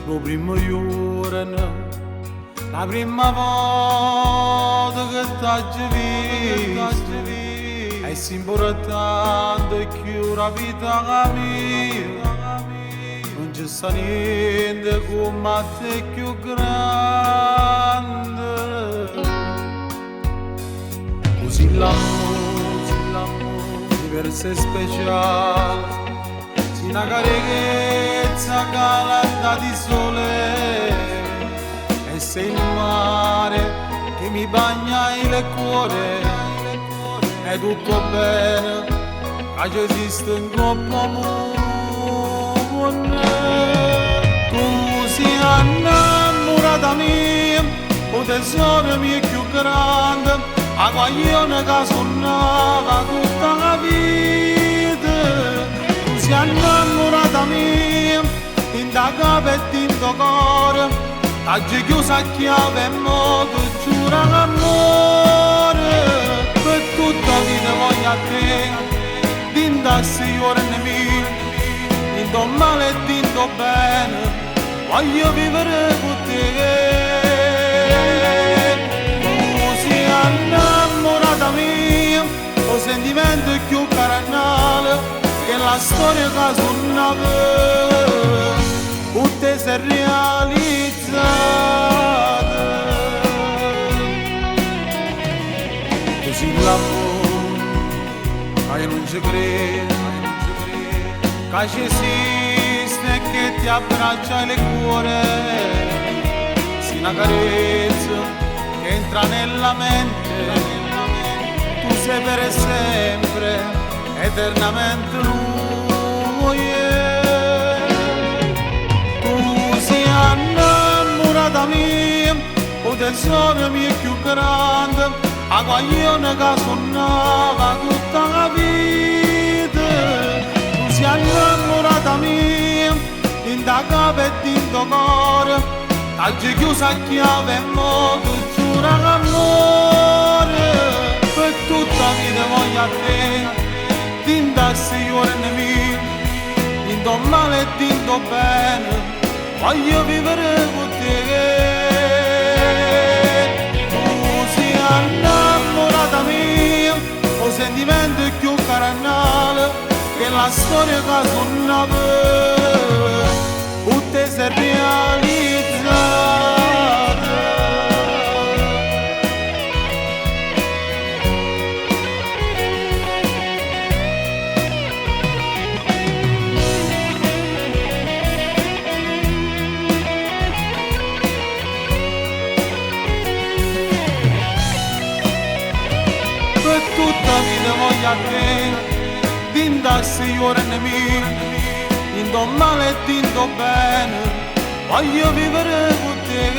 lo primo giorno, la prima volta che t'hai visto, è importante più la vita mia, non c'è sta niente come te più grande, così l'amore per sé speciale. Una carezza calata di sole e sei il mare che mi bagna il cuore, è tutto bene, che esiste un troppo amore. Tu sei innamorata mia, o tesoro mio più grande, a guaglione che suonava tutta la vita. Si innamorata mia, in da capo e in da cuore, oggi chiusa a chiave e modo, giura l'amore, per tutta la vita voglio a te, in da signore mio, in do male e in do bene, voglio vivere con te. Tu sei innamorata mia, lo sentimento è più carnale, che la storia che suonava tutte si è realizzata. Così l'amore che non ci credo, che ci esiste e che ti abbraccia il cuore, sì una carezza che entra nella mente, tu sei per sempre eternamente lui, tu sei innamorata mia, o tesoro mio più grande, a guaglione che suonava tutta la vita. Tu sei innamorata mia, in da capo e in da cuore, oggi chiusa a chiave e modo, giura l'amore, per tutta la vita voglio a te, in da signore mio, in do male e in do bene, voglio vivere con te. Tu sei innamorata mia, lo sentimento è più carnale, che la storia che suonava tutte si è realizzata. Per tutta la vita voglio a te, in da signore mio, in do male e in do bene, voglio vivere con te.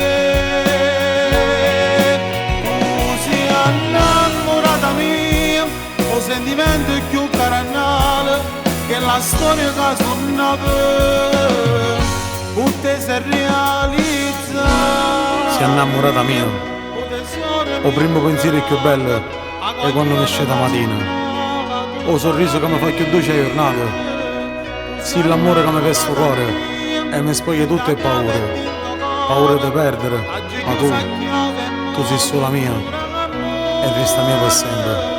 Tu sei innamorata mia, lo sentimento è più carnale, che la storia che suonava tutte si è realizzata. Sei innamorata mia, il primo pensiero più bello è quando mi esce da mattina, o sorriso che mi fa più dolce la giornata, sì l'amore che mi pesa il cuore e mi spoglia tutte le paure, paura di perdere, ma tu sei sola mia e resta mia per sempre.